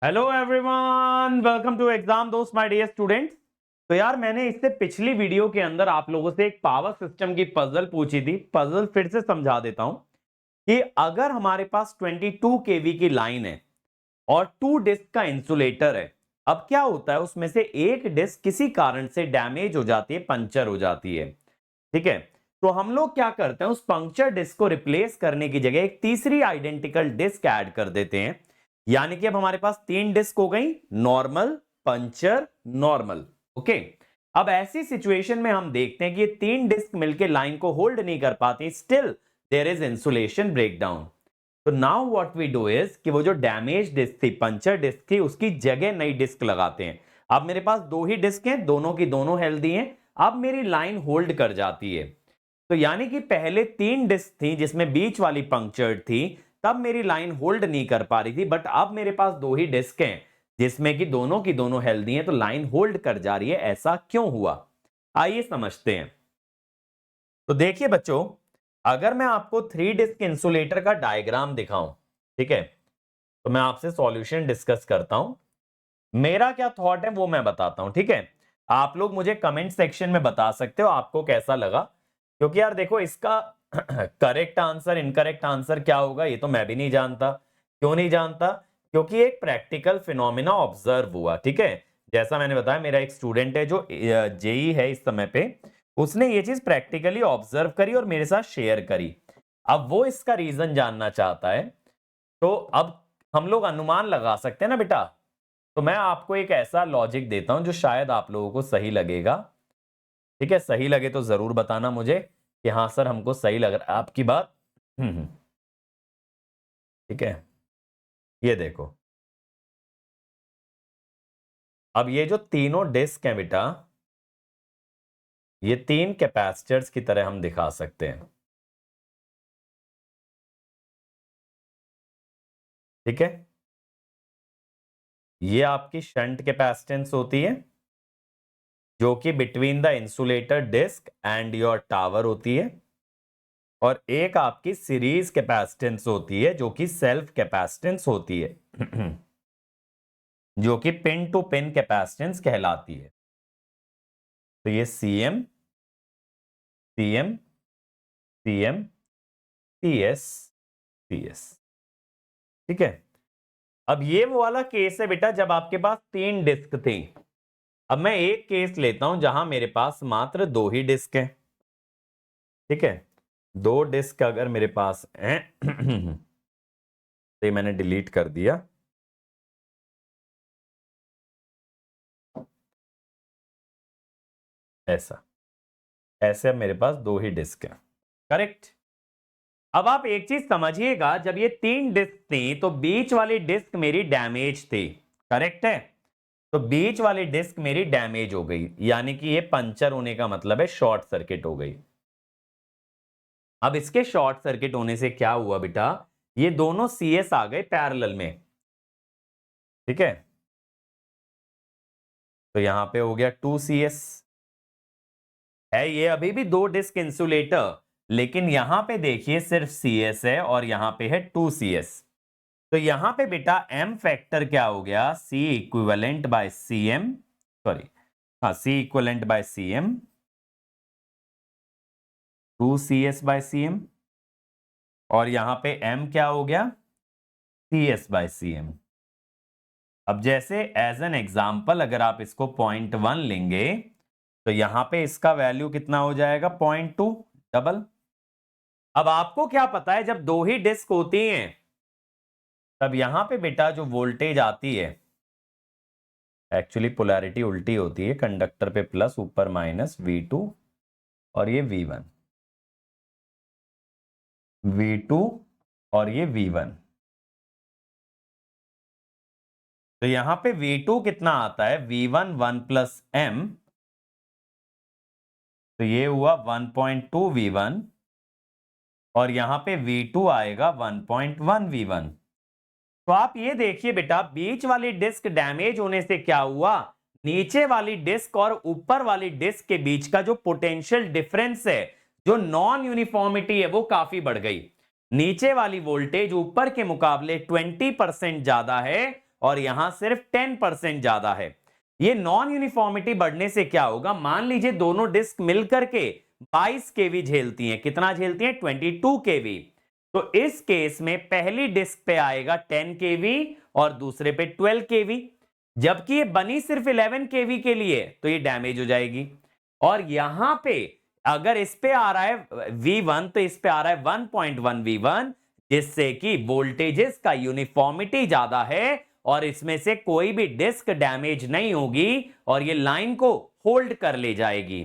Hello everyone, welcome to exam दोस्त my dear students. तो यार मैंने इससे पिछली वीडियो के अंदर आप लोगों से एक पावर सिस्टम की पजल पूछी थी। पजल फिर से समझा देता हूं कि अगर हमारे पास 22 केवी की लाइन है और 2 डिस्क का इंसुलेटर है, अब क्या होता है उसमें से एक डिस्क किसी कारण से डैमेज हो जाती है, पंचर हो जाती है। ठीक है, तो हम लोग क्या करते हैं, उस पंक्चर डिस्क को रिप्लेस करने की जगह एक तीसरी आइडेंटिकल डिस्क ऐड कर देते हैं। यानी कि अब हमारे पास 3 डिस्क हो गई, नॉर्मल, पंचर, नॉर्मल। ओके, अब ऐसी सिचुएशन में हम देखते हैं कि ये 3 डिस्क मिलकर लाइन को होल्ड नहीं कर पाती, still there is insulation breakdown. तो now what we do is कि वो जो डैमेज डिस्क थी, पंचर डिस्क थी, उसकी जगह नई डिस्क लगाते हैं। अब मेरे पास 2 ही डिस्क हैं, दोनों की दोनों हेल्दी हैं। अब मेरी लाइन होल्ड कर जाती है। तो यानी कि पहले 3 डिस्क थी जिसमें बीच वाली पंक्चर्ड थी, तब मेरी लाइन होल्ड नहीं कर पा रही थी। बट अब मेरे पास 2 ही डिस्क हैं जिसमें कि दोनों की दोनों हेल्दी हैं, तो लाइन होल्ड कर जा रही है। ऐसा क्यों हुआ, आइए समझते हैं। तो देखिए बच्चों, अगर मैं आपको 3 डिस्क इंसुलेटर का डायग्राम दिखाऊं, ठीक है, तो मैं आपसे सॉल्यूशन डिस्कस करता हूं। मेरा क्या थॉट है वो मैं बताता हूं, ठीक है। आप लोग मुझे कमेंट सेक्शन में बता सकते हो आपको कैसा लगा, क्योंकि यार देखो इसका करेक्ट आंसर इनकरेक्ट आंसर क्या होगा ये तो मैं भी नहीं जानता। क्यों नहीं जानता? क्योंकि एक प्रैक्टिकल फिनोमिना ऑब्जर्व हुआ, ठीक है। जैसा मैंने बताया, मेरा एक स्टूडेंट है जो जेई है इस समय पे, उसने ये चीज प्रैक्टिकली ऑब्जर्व करी और मेरे साथ शेयर करी। अब वो इसका रीजन जानना चाहता है, तो अब हम लोग अनुमान लगा सकते हैं ना बेटा। तो मैं आपको एक ऐसा लॉजिक देता हूं जो शायद आप लोगों को सही लगेगा। ठीक है, सही लगे तो जरूर बताना मुझे कि हाँ सर हमको सही लग रहा है आपकी बात। ठीक है, ये देखो, अब ये जो तीनों डिस्क हैं बेटा, ये 3 कैपेसिटर्स की तरह हम दिखा सकते हैं। ठीक है, ये आपकी शंट कैपेसिटेंस होती है जो कि between the insulator disc and your tower होती है, और एक आपकी सीरीज कैपेसिटेंस होती है जो कि सेल्फ कैपेसिटेंस होती है जो कि पिन टू पिन कैपेसिटेंस कहलाती है। तो ये CM, CM, CM, CS, CS. ठीक है, अब ये वो वाला केस है बेटा जब आपके पास 3 डिस्क थी। अब मैं एक केस लेता हूं जहां मेरे पास मात्र 2 ही डिस्क हैं। ठीक है, 2 डिस्क अगर मेरे पास हैं तो ये मैंने डिलीट कर दिया। ऐसा, ऐसे अब मेरे पास 2 ही डिस्क हैं, करेक्ट। अब आप एक चीज समझिएगा, जब ये 3 डिस्क थी तो बीच वाली डिस्क मेरी डैमेज थी, करेक्ट है। तो बीच वाली डिस्क मेरी डैमेज हो गई, यानी कि ये पंचर होने का मतलब है शॉर्ट सर्किट हो गई। अब इसके शॉर्ट सर्किट होने से क्या हुआ बेटा, ये दोनों सीएस आ गए पैरेलल में। ठीक है, तो यहां पे हो गया 2 CS। है ये अभी भी 2 डिस्क इंसुलेटर, लेकिन यहां पे देखिए सिर्फ सीएस है और यहां पे है 2CS। तो यहां पे बेटा एम फैक्टर क्या हो गया, C equivalent by C M, sorry, हाँ, C equivalent by C M, 2CS by C M, और यहां पे एम क्या हो गया, CS बाय सी एम। अब जैसे एज एन एग्जाम्पल अगर आप इसको 0.1 लेंगे तो यहां पे इसका वैल्यू कितना हो जाएगा, 0.2 डबल। अब आपको क्या पता है, जब 2 ही डिस्क होती हैं तब यहां पे बेटा जो वोल्टेज आती है, एक्चुअली पोलैरिटी उल्टी होती है, कंडक्टर पे प्लस ऊपर माइनस V2 और ये V1, V2 और ये V1। तो यहां पे V2 कितना आता है, V1 1 प्लस M, तो ये हुआ 1.2 V1, और यहां पे V2 आएगा 1.1 V1। तो आप ये देखिए बेटा, बीच वाली डिस्क डैमेज होने से क्या हुआ, नीचे वाली डिस्क और ऊपर वाली डिस्क के बीच का जो पोटेंशियल डिफरेंस है, जो नॉन यूनिफॉर्मिटी है, वो काफी बढ़ गई। नीचे वाली वोल्टेज ऊपर के मुकाबले 20% ज्यादा है और यहां सिर्फ 10% ज्यादा है। ये नॉन यूनिफॉर्मिटी बढ़ने से क्या होगा, मान लीजिए दोनों डिस्क मिलकर के 22 केवी झेलती हैं, कितना झेलती हैं 22 केवी, तो इस केस में पहली डिस्क पे आएगा 10 केवी और दूसरे पे 12 केवी, जबकि ये बनी सिर्फ 11 केवी के लिए, तो ये डैमेज हो जाएगी। और यहां पे अगर इस पे आ रहा है V1 तो इस पे आ रहा है 1.1 V1, जिससे कि वोल्टेजेस का यूनिफॉर्मिटी ज्यादा है और इसमें से कोई भी डिस्क डैमेज नहीं होगी और ये लाइन को होल्ड कर ले जाएगी।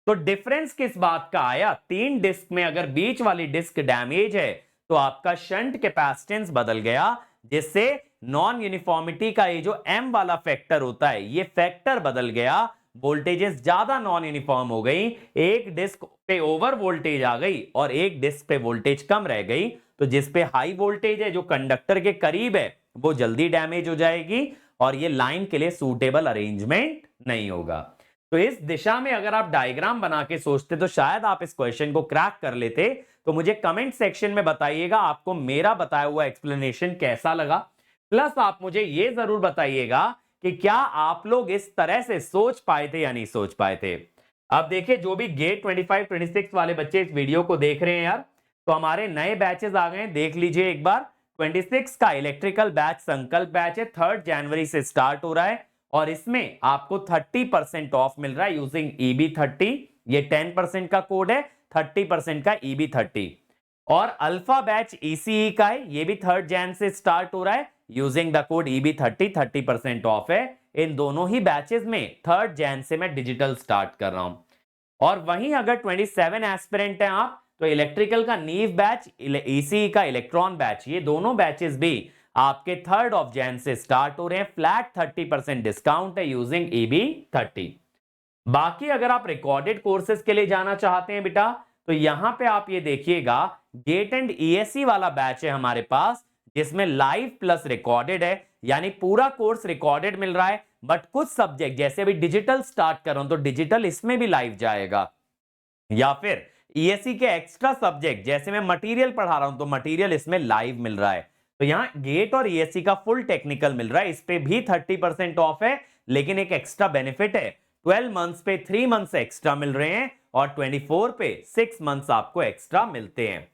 तो डिफरेंस किस बात का आया, 3 डिस्क में अगर बीच वाली डिस्क डैमेज है तो आपका शंट कैपेसिटेंस बदल गया, जिससे नॉन यूनिफॉर्मिटी का ये जो M वाला फैक्टर होता है ये फैक्टर बदल गया, वोल्टेजेस ज्यादा नॉन यूनिफॉर्म हो गई, एक डिस्क पे ओवर वोल्टेज आ गई और एक डिस्क पे वोल्टेज कम रह गई। तो जिस पे हाई वोल्टेज है, जो कंडक्टर के करीब है, वो जल्दी डैमेज हो जाएगी और ये लाइन के लिए सूटेबल अरेंजमेंट नहीं होगा। तो इस दिशा में अगर आप डायग्राम बना के सोचते तो शायद आप इस क्वेश्चन को क्रैक कर लेते। तो मुझे कमेंट सेक्शन में बताइएगा आपको मेरा बताया हुआ एक्सप्लेनेशन कैसा लगा, प्लस आप मुझे ये जरूर बताइएगा कि क्या आप लोग इस तरह से सोच पाए थे या नहीं सोच पाए थे। अब देखिए, जो भी गेट 25-26 वाले बच्चे इस वीडियो को देख रहे हैं यार, तो हमारे नए बैचेस आ गए हैं, देख लीजिए एक बार। 26 का इलेक्ट्रिकल बैच संकल्प बैच है, 3 जनवरी से स्टार्ट हो रहा है और इसमें आपको 30% ऑफ मिल रहा है यूजिंग EB30। ये 10% का कोड है, 30% का EB30। और अल्फा बैच ECE का है, ये भी 3 जैन से स्टार्ट हो रहा है using the code EB30, 30% of है। इन दोनों ही बैचेस में 3 जैन से मैं डिजिटल स्टार्ट कर रहा हूं। और वहीं अगर 27 एस्पिरेंट हैं आप, तो इलेक्ट्रिकल का नीव बैच, ECE का इलेक्ट्रॉन बैच, ये दोनों बैचेस भी आपके 3 ऑफ जैन से स्टार्ट हो रहे हैं। फ्लैट 30% डिस्काउंट है यूजिंग EB30। बाकी अगर आप रिकॉर्डेड कोर्सेज के लिए जाना चाहते हैं बेटा, तो यहां पे आप ये देखिएगा, गेट एंड ESE वाला बैच है हमारे पास, जिसमें लाइव प्लस रिकॉर्डेड है, यानी पूरा कोर्स रिकॉर्डेड मिल रहा है, बट कुछ सब्जेक्ट जैसे अभी डिजिटल स्टार्ट कर रहा हूं तो डिजिटल इसमें भी लाइव जाएगा, या फिर ESE के एक्स्ट्रा सब्जेक्ट जैसे मैं मटेरियल पढ़ा रहा हूं तो मटेरियल इसमें लाइव मिल रहा है। तो यहां गेट और ESE का फुल टेक्निकल मिल रहा है, इस पे भी 30% ऑफ है, लेकिन एक एक्स्ट्रा बेनिफिट है, 12 मंथ्स पे 3 मंथ्स एक्स्ट्रा मिल रहे हैं और 24 पे 6 मंथ्स आपको एक्स्ट्रा मिलते हैं।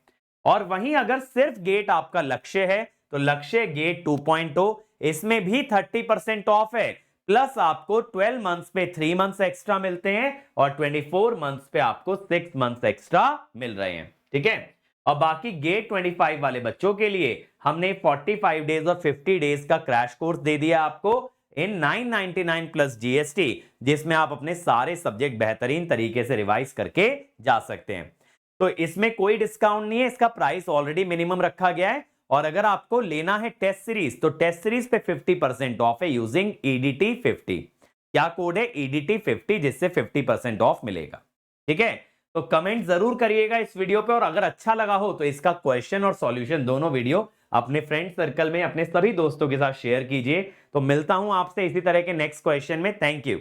और वहीं अगर सिर्फ गेट आपका लक्ष्य है तो लक्ष्य गेट 2.0, इसमें भी 30% ऑफ है, प्लस आपको 12 मंथ्स पे 3 मंथ्स एक्स्ट्रा मिलते हैं और 24 मंथ्स पे आपको 6 मंथ्स एक्स्ट्रा मिल रहे हैं। ठीक है, और बाकी गेट 25 वाले बच्चों के लिए हमने 45 डेज और 50 डेज का क्रैश कोर्स दे दिया आपको इन 999 प्लस GST, जिसमें आप अपने सारे सब्जेक्ट बेहतरीन तरीके से रिवाइज करके जा सकते हैं। तो इसमें कोई डिस्काउंट नहीं है, इसका प्राइस ऑलरेडी मिनिमम रखा गया है। और अगर आपको लेना है टेस्ट सीरीज, तो टेस्ट सीरीज पे 50% ऑफ है यूजिंग EDT50। क्या कोड है EDT50, जिससे 50% ऑफ मिलेगा। ठीक है, तो कमेंट जरूर करिएगा इस वीडियो पे, और अगर अच्छा लगा हो तो इसका क्वेश्चन और सॉल्यूशन दोनों वीडियो अपने फ्रेंड सर्कल में अपने सभी दोस्तों के साथ शेयर कीजिए। तो मिलता हूं आपसे इसी तरह के नेक्स्ट क्वेश्चन में। Thank you.